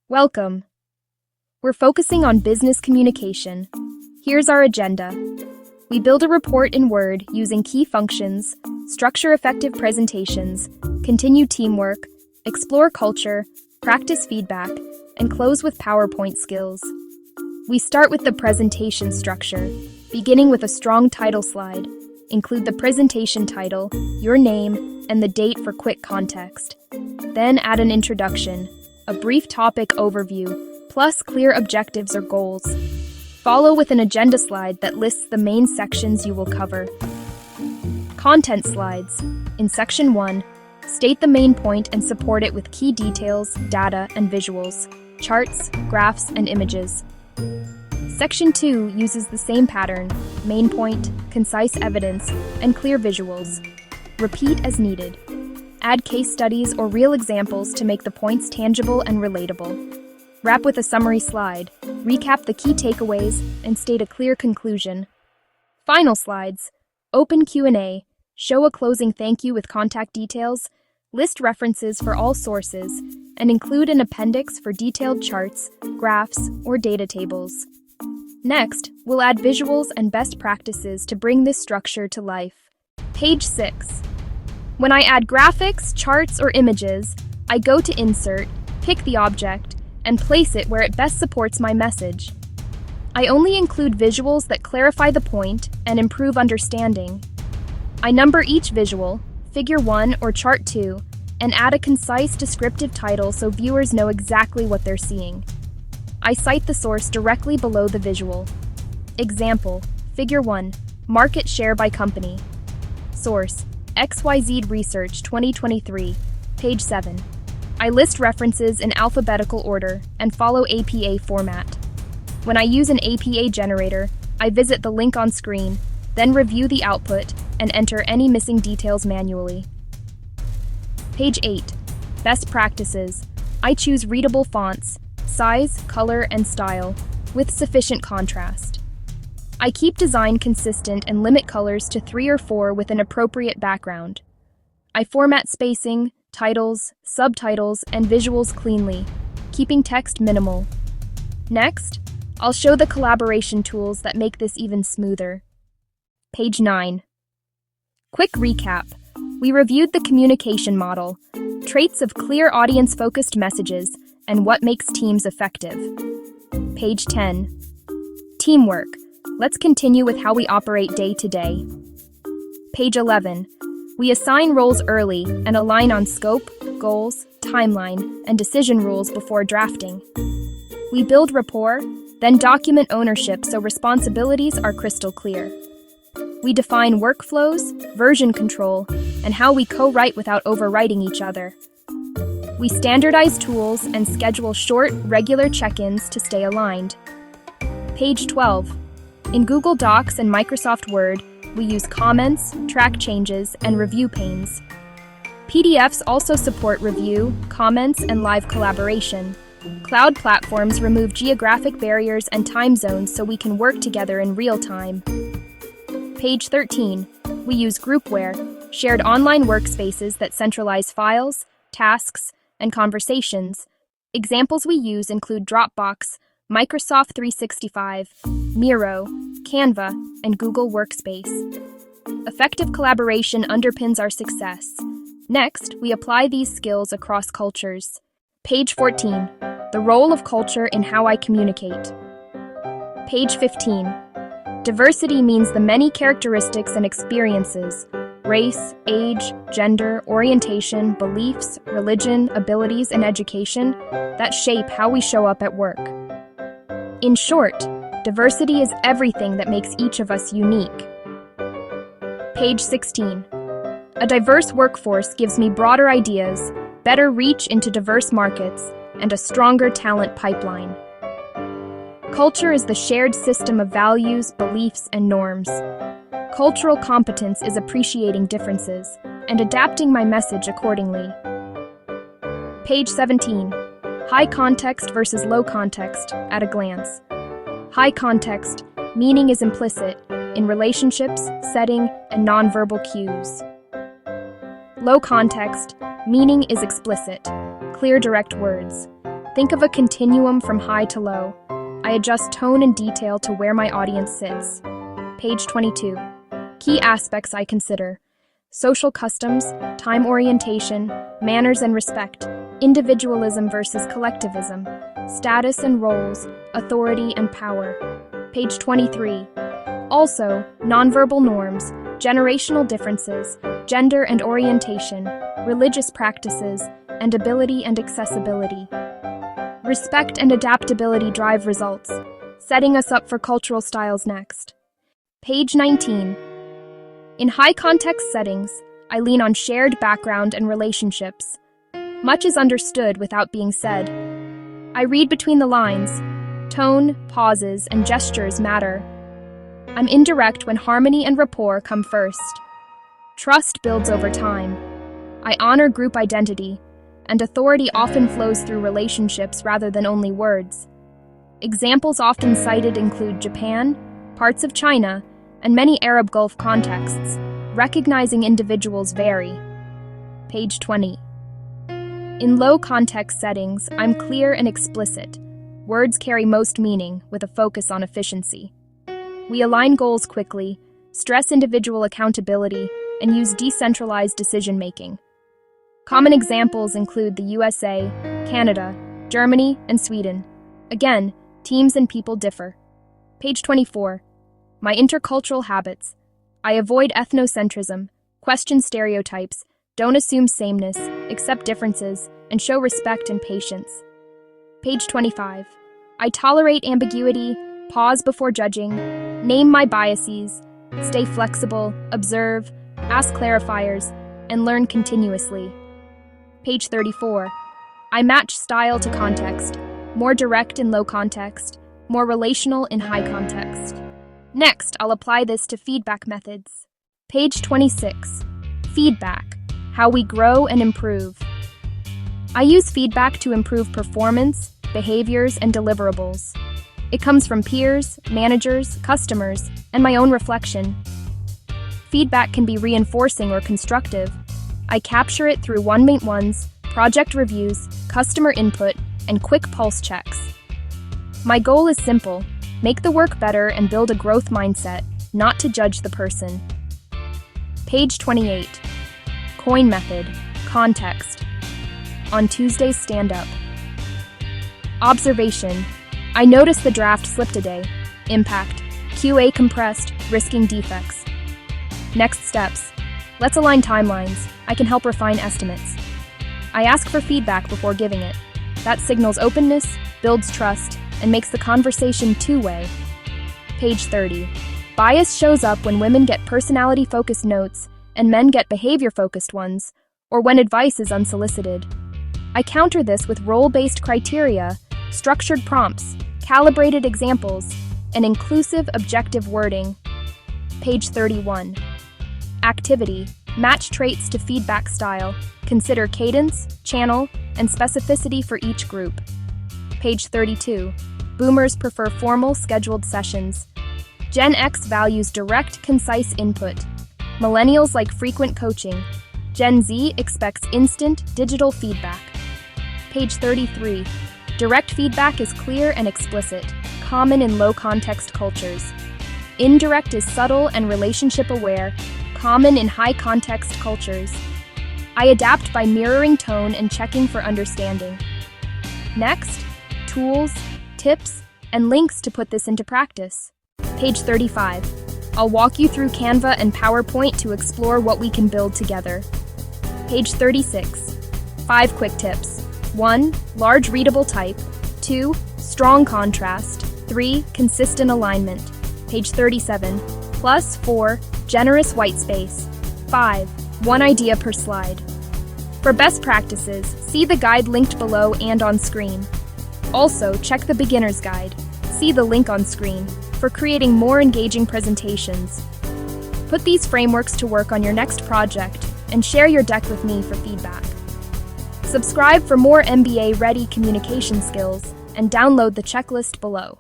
Welcome. We're focusing on business communication. Here's our agenda. We build a report in Word using key functions, structure effective presentations, continue teamwork, explore culture, practice feedback, and close with PowerPoint skills. We start with the presentation structure, beginning with a strong title slide. Include the presentation title, your name, and the date for quick context. Then add an introduction, a brief topic overview, plus clear objectives or goals. Follow with an agenda slide that lists the main sections you will cover. Content slides. In Section 1, state the main point and support it with key details, data, and visuals, charts, graphs, and images. Section 2 uses the same pattern, main point, concise evidence, and clear visuals. Repeat as needed. Add case studies or real examples to make the points tangible and relatable. Wrap with a summary slide, recap the key takeaways, and state a clear conclusion. Final slides. Open Q&A. Show a closing thank you with contact details, list references for all sources, and include an appendix for detailed charts, graphs, or data tables. Next, we'll add visuals and best practices to bring this structure to life. Page 6. When I add graphics, charts, or images, I go to Insert, pick the object, and place it where it best supports my message. I only include visuals that clarify the point and improve understanding. I number each visual, Figure 1 or Chart 2, and add a concise descriptive title so viewers know exactly what they're seeing. I cite the source directly below the visual. Example, Figure 1, Market Share by Company. Source, XYZ Research 2023, page 7. I list references in alphabetical order and follow APA format. When I use an APA generator, I visit the link on screen, then review the output and enter any missing details manually. Page 8. Best practices. I choose readable fonts, size, color, and style, with sufficient contrast. I keep design consistent and limit colors to 3 or 4 with an appropriate background. I format spacing, titles, subtitles, and visuals cleanly, keeping text minimal. Next, I'll show the collaboration tools that make this even smoother. Page 9. Quick recap. We reviewed the communication model, traits of clear audience-focused messages, and what makes teams effective. Page 10. Teamwork. Let's continue with how we operate day to day. Page 11. We assign roles early and align on scope, goals, timeline, and decision rules before drafting. We build rapport, then document ownership so responsibilities are crystal clear. We define workflows, version control, and how we co-write without overwriting each other. We standardize tools and schedule short, regular check-ins to stay aligned. Page 12. In Google Docs and Microsoft Word, we use comments, track changes, and review panes. PDFs also support review, comments, and live collaboration. Cloud platforms remove geographic barriers and time zones so we can work together in real time. Page 13. We use Groupware, shared online workspaces that centralize files, tasks, and conversations. Examples we use include Dropbox, Microsoft 365, Miro, Canva, and Google Workspace. Effective collaboration underpins our success. Next, we apply these skills across cultures. Page 14. The role of culture in how I communicate. Page 15. Diversity means the many characteristics and experiences, race, age, gender, orientation, beliefs, religion, abilities, and education that shape how we show up at work. In short, diversity is everything that makes each of us unique. Page 16. A diverse workforce gives me broader ideas, better reach into diverse markets, and a stronger talent pipeline. Culture is the shared system of values, beliefs, and norms. Cultural competence is appreciating differences and adapting my message accordingly. Page 17. High context versus low context at a glance. High context, meaning is implicit in relationships, setting, and nonverbal cues. Low context, meaning is explicit, clear direct words. Think of a continuum from high to low. I adjust tone and detail to where my audience sits. Page 22. Key aspects I consider: social customs, time orientation, manners and respect, individualism versus collectivism, status and roles, authority and power. Page 23. Also, nonverbal norms, generational differences, gender and orientation, religious practices, and ability and accessibility. Respect and adaptability drive results, setting us up for cultural styles next. Page 19. In high-context settings, I lean on shared background and relationships. Much is understood without being said. I read between the lines. Tone, pauses, and gestures matter. I'm indirect when harmony and rapport come first. Trust builds over time. I honor group identity, and authority often flows through relationships rather than only words. Examples often cited include Japan, parts of China, and many Arab Gulf contexts. Recognizing individuals vary. Page 20. In low-context settings, I'm clear and explicit. Words carry most meaning, with a focus on efficiency. We align goals quickly, stress individual accountability, and use decentralized decision-making. Common examples include the USA, Canada, Germany, and Sweden. Again, teams and people differ. Page 24. My intercultural habits. I avoid ethnocentrism, question stereotypes, don't assume sameness, accept differences, and show respect and patience. Page 25. I tolerate ambiguity, pause before judging, name my biases, stay flexible, observe, ask clarifiers, and learn continuously. Page 34. I match style to context, more direct in low context, more relational in high context. Next, I'll apply this to feedback methods. Page 26. Feedback, how we grow and improve. I use feedback to improve performance, behaviors, and deliverables. It comes from peers, managers, customers, and my own reflection. Feedback can be reinforcing or constructive. I capture it through one-on-ones, project reviews, customer input, and quick pulse checks. My goal is simple: make the work better and build a growth mindset, not to judge the person. Page 28. Coin method, context. On Tuesday's stand-up. Observation. I noticed the draft slipped a day. Impact. QA compressed, risking defects. Next steps. Let's align timelines. I can help refine estimates. I ask for feedback before giving it. That signals openness, builds trust, and makes the conversation two-way. Page 30. Bias shows up when women get personality-focused notes and men get behavior-focused ones, or when advice is unsolicited. I counter this with role-based criteria, structured prompts, calibrated examples, and inclusive, objective wording. Page 31. Activity. Match traits to feedback style. Consider cadence, channel, and specificity for each group. Page 32. Boomers prefer formal, scheduled sessions. Gen X values direct, concise input. Millennials like frequent coaching. Gen Z expects instant, digital feedback. Page 33. Direct feedback is clear and explicit, common in low-context cultures. Indirect is subtle and relationship-aware, common in high-context cultures. I adapt by mirroring tone and checking for understanding. Next, tools, tips, and links to put this into practice. Page 35. I'll walk you through Canva and PowerPoint to explore what we can build together. Page 36. 5 quick tips. 1. Large readable type. 2. Strong contrast. 3. Consistent alignment. Page 37. Plus 4. Generous white space. 5. 1 idea per slide. For best practices, see the guide linked below and on screen. Also, check the beginner's guide. See the link on screen for creating more engaging presentations. Put these frameworks to work on your next project and share your deck with me for feedback. Subscribe for more MBA-ready communication skills and download the checklist below.